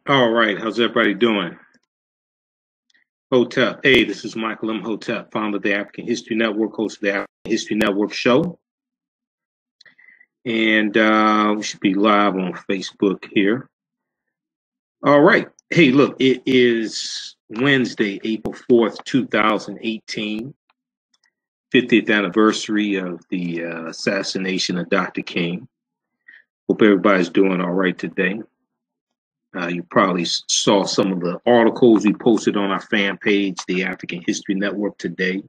All right, how's everybody doing? Hotep. Hey, this is Michael Imhotep, founder of the African History Network, host of the African History Network show. And we should be live on Facebook here. All right. Hey, look, it is Wednesday, April 4th, 2018, 50th anniversary of the assassination of Dr. King. Hope everybody's doing all right today. You probably saw some of the articles we posted on our fan page, the African History Network, today,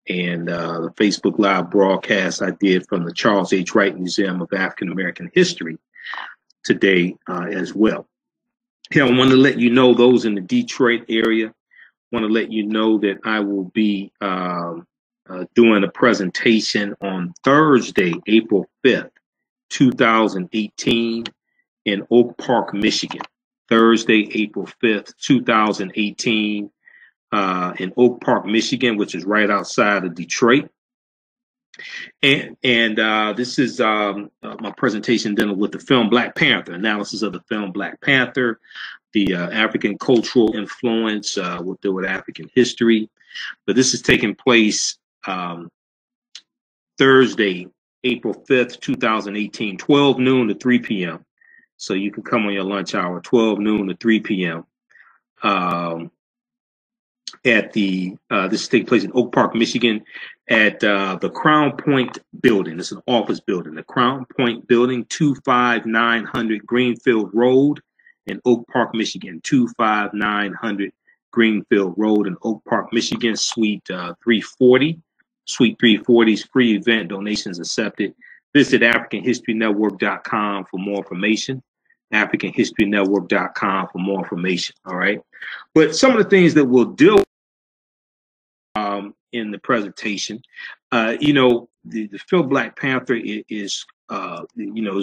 and the Facebook Live broadcast I did from the Charles H. Wright Museum of African American History today as well. Here, I want to let you know, those in the Detroit area, want to let you know that I will be doing a presentation on Thursday, April 5th, 2018, in Oak Park, Michigan. Thursday, April 5th, 2018, in Oak Park, Michigan, which is right outside of Detroit. And this is my presentation dealing with the film Black Panther, analysis of the film Black Panther, the African cultural influence, we'll deal with African history. But this is taking place Thursday, April 5th, 2018, 12 noon to 3 p.m. So you can come on your lunch hour, 12 noon to 3 p.m. At the this takes place in Oak Park, Michigan, at the Crown Point building. This is an office building. The Crown Point building, 25900 Greenfield Road in Oak Park, Michigan. 25900 Greenfield Road in Oak Park, Michigan. Suite 340. Suite 340 is free event, donations accepted. Visit AfricanHistoryNetwork.com for more information. AfricanHistoryNetwork.com for more information. All right. But some of the things that we'll deal with in the presentation, the film Black Panther is is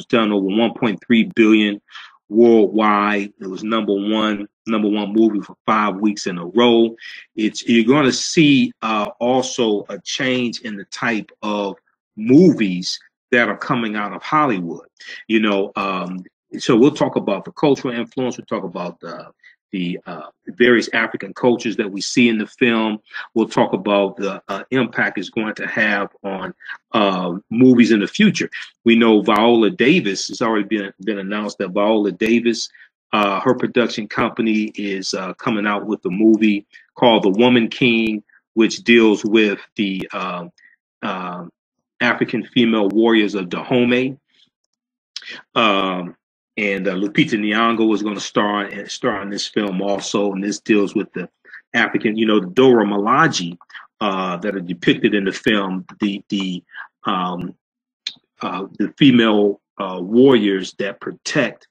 done over 1.3 billion worldwide. It was number one movie for 5 weeks in a row. You're going to see also a change in the type of movies that are coming out of Hollywood. So we'll talk about the cultural influence. We'll talk about the various African cultures that we see in the film. We'll talk about the impact it's going to have on movies in the future. We know Viola Davis, it's already been announced that Viola Davis, her production company, is coming out with a movie called The Woman King, which deals with the African female warriors of Dahomey. And Lupita Nyong'o is going to star in this film also, and this deals with the African, the Dora Milaje that are depicted in the film, the female warriors that protect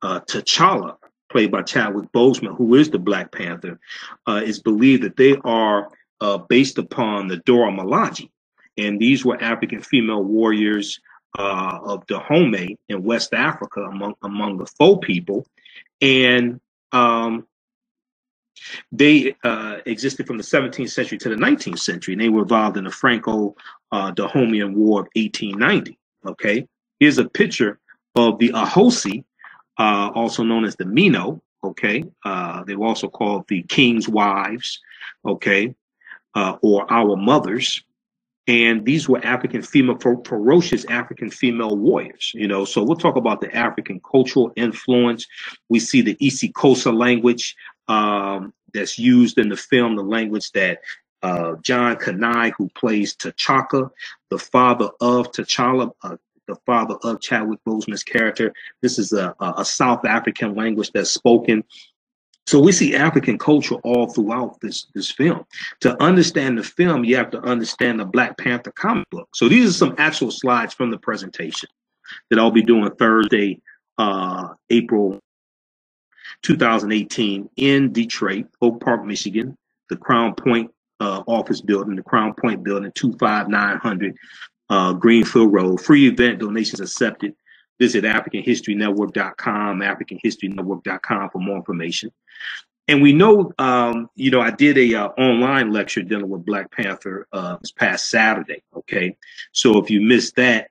T'Challa, played by Chadwick Boseman, who is the Black Panther. It's believed that they are based upon the Dora Milaje, and these were African female warriors of Dahomey in West Africa, among the Fo people, and they existed from the 17th century to the 19th century, and they were involved in the Franco-Dahomean War of 1890. Okay, here's a picture of the Ahosi, also known as the Mino. Okay, they were also called the King's Wives. Okay, or our mothers. And these were African female, ferocious African female warriors, So we'll talk about the African cultural influence. We see the isiXhosa language that's used in the film, the language that John Kanai, who plays T'Chaka, the father of T'Challa, the father of Chadwick Boseman's character. This is a South African language that's spoken. So we see African culture all throughout this film. To understand the film, you have to understand the Black Panther comic book. So these are some actual slides from the presentation that I'll be doing Thursday, April 2018 in Detroit, Oak Park, Michigan, the Crown Point office building, the Crown Point building, 25900 Greenfield Road. Free event, donations accepted. Visit AfricanHistoryNetwork.com, AfricanHistoryNetwork.com for more information. And we know, I did a online lecture dealing with Black Panther this past Saturday. Okay, so if you missed that,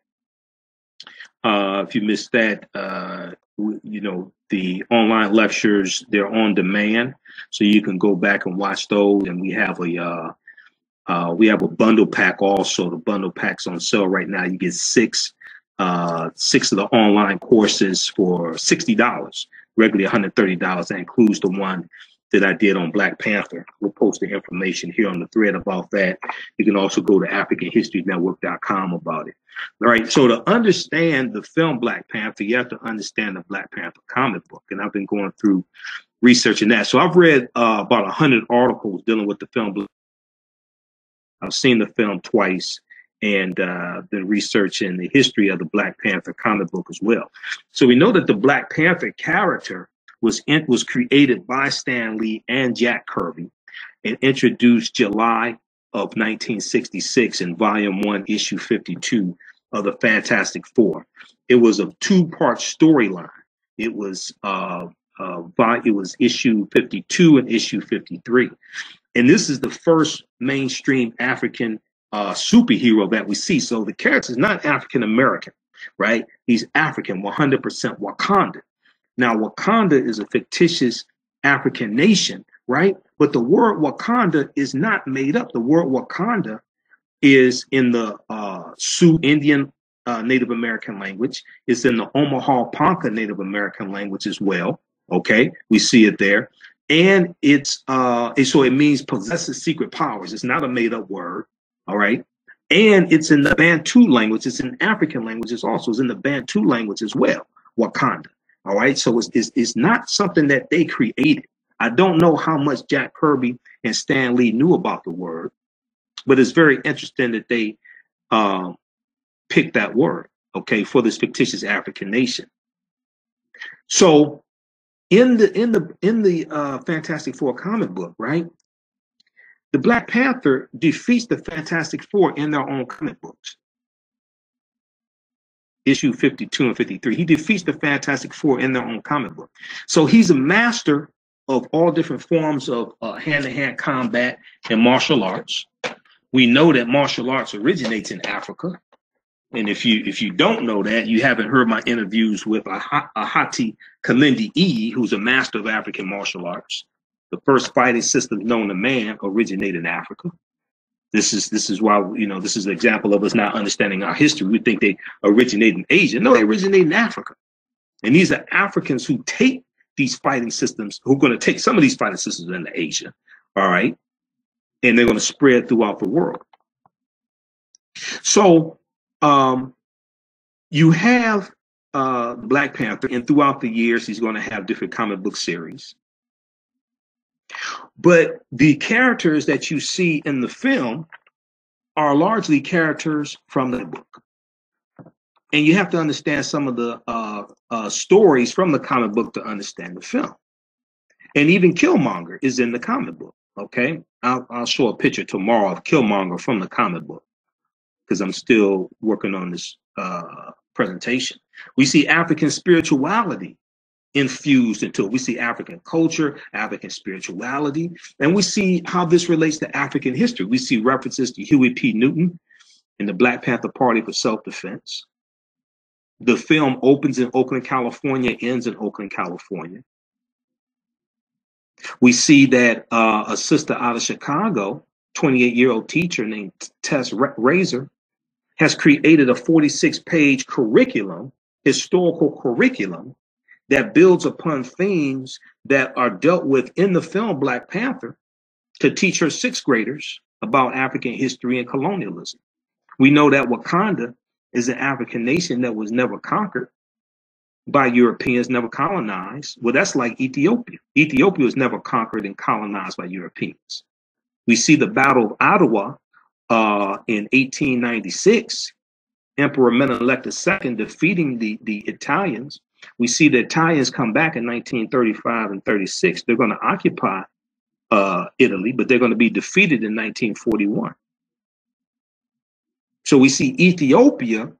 The online lectures, they're on demand, so you can go back and watch those. And we have a bundle pack also. The bundle pack's on sale right now. You get six of the online courses for $60, regularly $130. That includes the one that I did on Black Panther. We'll post the information here on the thread about that. You can also go to AfricanHistoryNetwork.com about it. All right, so to understand the film Black Panther, you have to understand the Black Panther comic book. And I've been going through researching that. So I've read about 100 articles dealing with the film. I've seen the film twice, and been researching the history of the Black Panther comic book as well. So we know that the Black Panther character was created by Stan Lee and Jack Kirby and introduced July of 1966 in Volume 1, Issue 52 of the Fantastic Four. It was a two-part storyline. It was Issue 52 and Issue 53. And this is the first mainstream African superhero that we see. So the character is not African American, right? He's African, 100% Wakanda. Now, Wakanda is a fictitious African nation, right? But the word Wakanda is not made up. The word Wakanda is in the Sioux Indian Native American language. It's in the Omaha Ponca Native American language as well. Okay, we see it there. And so it means possesses secret powers. It's not a made-up word, all right? And it's in the Bantu language. It's in African languages also. It's in the Bantu language as well, Wakanda, all right? So it's not something that they created. I don't know how much Jack Kirby and Stan Lee knew about the word, but it's very interesting that they picked that word, okay, for this fictitious African nation. So in the Fantastic Four comic book, right? The Black Panther defeats the Fantastic Four in their own comic books. Issue 52 and 53. He defeats the Fantastic Four in their own comic book. So he's a master of all different forms of hand-to-hand combat and martial arts. We know that martial arts originates in Africa. And if you don't know that, you haven't heard my interviews with Ahati Kalindi E, who's a master of African martial arts. The first fighting system known to man originated in Africa. This is why, this is an example of us not understanding our history. We think they originate in Asia. No, they originate in Africa. And these are Africans who take these fighting systems, who are going to take some of these fighting systems into Asia, all right? And they're going to spread throughout the world. So you have Black Panther, and throughout the years, he's going to have different comic book series. But the characters that you see in the film are largely characters from the book. And you have to understand some of the stories from the comic book to understand the film. And even Killmonger is in the comic book, okay? I'll show a picture tomorrow of Killmonger from the comic book, because I'm still working on this presentation. We see African spirituality infused into it. We see African culture, African spirituality, and we see how this relates to African history. We see references to Huey P. Newton and the Black Panther Party for Self-Defense. The film opens in Oakland, California, ends in Oakland, California. We see that a sister out of Chicago, 28-year-old teacher named Tess Razor, has created a 46-page curriculum, historical curriculum, that builds upon themes that are dealt with in the film Black Panther to teach her sixth graders about African history and colonialism. We know that Wakanda is an African nation that was never conquered by Europeans, never colonized. Well, that's like Ethiopia. Ethiopia was never conquered and colonized by Europeans. We see the Battle of Ottawa in 1896, Emperor Menelik II defeating the Italians. We see the Italians come back in 1935 and 36. They're going to occupy Italy, but they're going to be defeated in 1941. So we see Ethiopia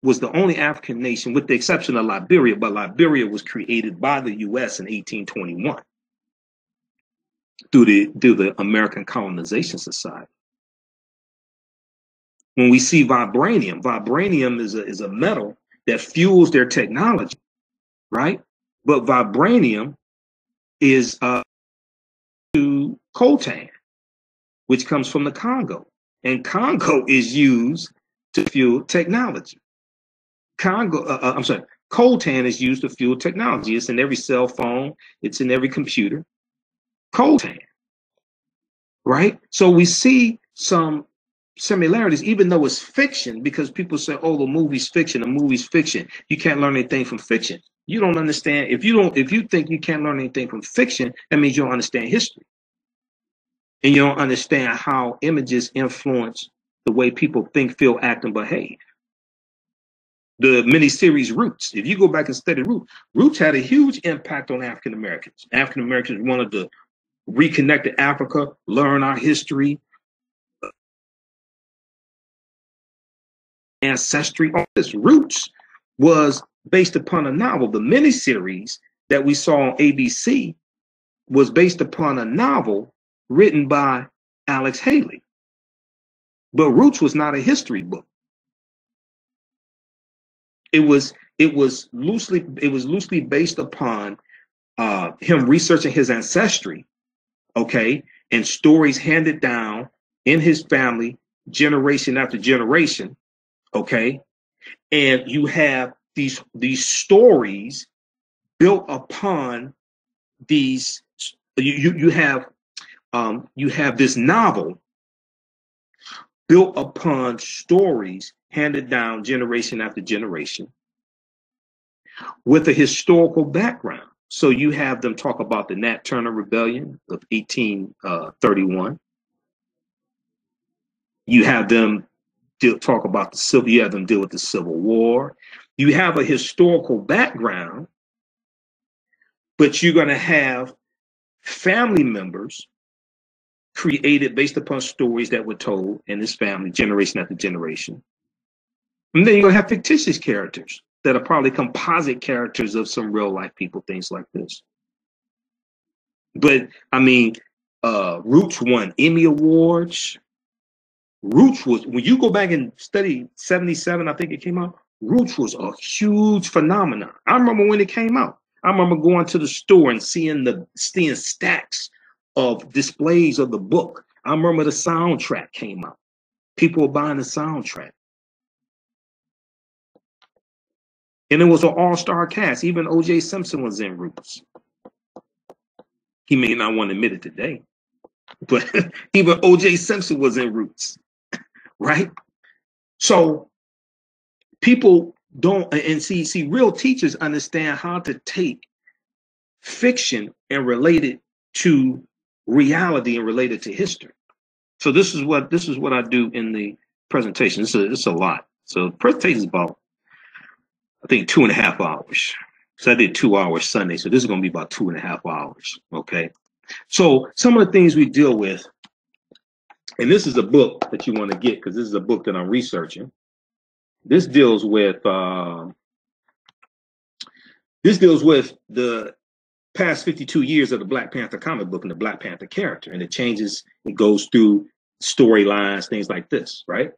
was the only African nation, with the exception of Liberia, but Liberia was created by the U.S. in 1821 through the American Colonization Society. When we see vibranium is a metal that fuels their technology, right? but vibranium is to coltan, which comes from the Congo, and Congo is used to fuel technology. Coltan is used to fuel technology. It's in every cell phone. It's in every computer. Coltan, right? So we see some similarities, even though it's fiction, because people say, "Oh, the movie's fiction. The movie's fiction. You can't learn anything from fiction." You don't understand. If you think you can't learn anything from fiction, that means you don't understand history, and you don't understand how images influence the way people think, feel, act, and behave. The miniseries Roots. If you go back and study Roots had a huge impact on African Americans. African Americans wanted to reconnect to Africa, learn our history, ancestry. All this Roots was based upon a novel. The miniseries that we saw on ABC was based upon a novel written by Alex Haley. But Roots was not a history book. It was loosely based upon him researching his ancestry, okay, and stories handed down in his family generation after generation, okay, and you have these stories built upon these. You have this novel built upon stories handed down generation after generation with a historical background. So you have them talk about the Nat Turner Rebellion of 1831. You have them talk about the Civil. You have them deal with the Civil War. You have a historical background, but you're going to have family members created based upon stories that were told in this family generation after generation. And then you're going to have fictitious characters that are probably composite characters of some real life people, things like this. But I mean, Roots won Emmy Awards. Roots was, when you go back and study 77, I think it came out, Roots was a huge phenomenon. I remember when it came out. I remember going to the store and seeing stacks of displays of the book. I remember the soundtrack came out. People were buying the soundtrack. And it was an all-star cast. Even O.J. Simpson was in Roots. He may not want to admit it today, but even O.J. Simpson was in Roots, right? So people don't, and see, real teachers understand how to take fiction and relate it to reality and relate it to history. So this is what I do in the presentation. It's a lot. So the presentation is about, I think, 2.5 hours. So I did 2 hours Sunday. So this is going to be about 2.5 hours. Okay. So some of the things we deal with, and this is a book that you want to get because this is a book that I'm researching. This deals with the past 52 years of the Black Panther comic book and the Black Panther character, and it changes. It goes through storylines, things like this, right?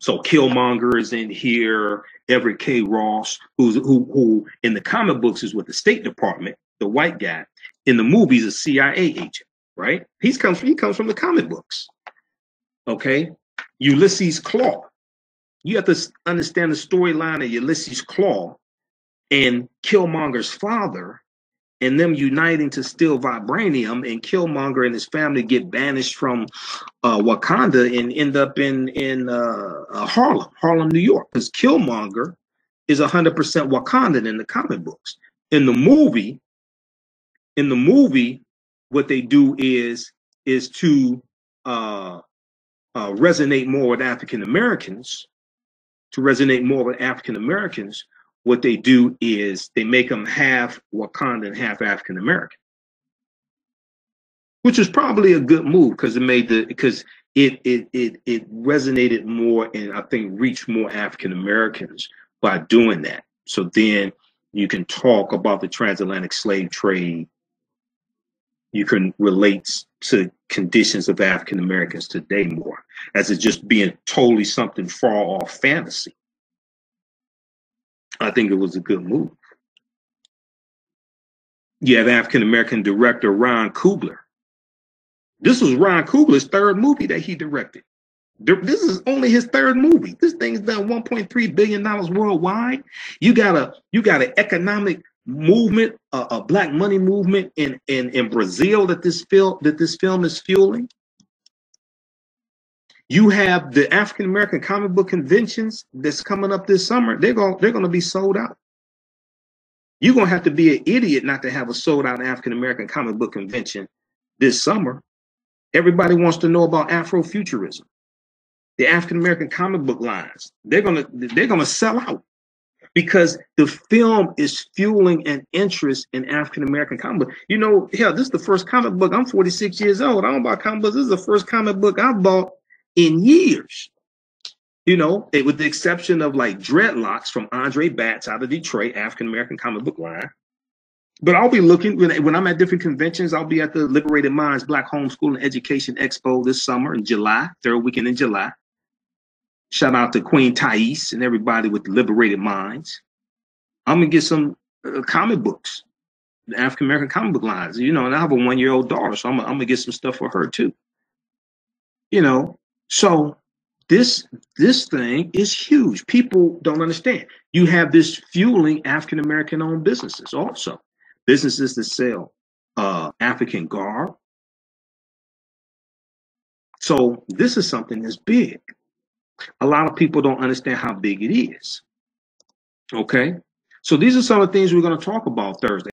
So Killmonger is in here. Everett K. Ross, who in the comic books is with the State Department, the white guy. In the movies, a CIA agent, right? He comes from the comic books. Okay, Ulysses Claw. You have to understand the storyline of Ulysses Claw and Killmonger's father, and them uniting to steal vibranium, and Killmonger and his family get banished from Wakanda and end up in Harlem, New York, because Killmonger is 100% Wakandan in the comic books. In the movie, what they do is to resonate more with African Americans. To resonate more with African Americans, what they do is they make them half Wakandan, half African American, which is probably a good move because it resonated more and I think reached more African Americans by doing that. So then you can talk about the transatlantic slave trade. You can relate to conditions of African Americans today more, as it's just being totally something far off fantasy. I think it was a good move. You have African American director Ryan Coogler. This was Ryan Coogler's third movie that he directed. This is only his third movie. This thing's done $1.3 billion worldwide. You got an economic movement, a black money movement in Brazil that this film is fueling. You have the African American comic book conventions that's coming up this summer. They're gonna be sold out. You're gonna have to be an idiot not to have a sold out African American comic book convention this summer. Everybody wants to know about Afrofuturism. The African American comic book lines, they're gonna sell out because the film is fueling an interest in African American comic book. You know, hell, this is the first comic book. I'm 46 years old. I don't buy comic books. This is the first comic book I've bought in years. You know, with the exception of like Dreadlocks from Andre Batts out of Detroit, African American comic book line. But I'll be looking when I'm at different conventions. I'll be at the Liberated Minds Black Homeschool and Education Expo this summer in July, third weekend in July. Shout out to Queen Thais and everybody with the Liberated Minds. I'm gonna get some comic books, the African American comic book lines. You know, and I have a 1-year-old daughter, so I'm gonna get some stuff for her too. You know, so this thing is huge. People don't understand. You have this fueling African American owned businesses also, businesses that sell African garb. So this is something that's big. A lot of people don't understand how big it is. Okay, so these are some of the things we're going to talk about Thursday.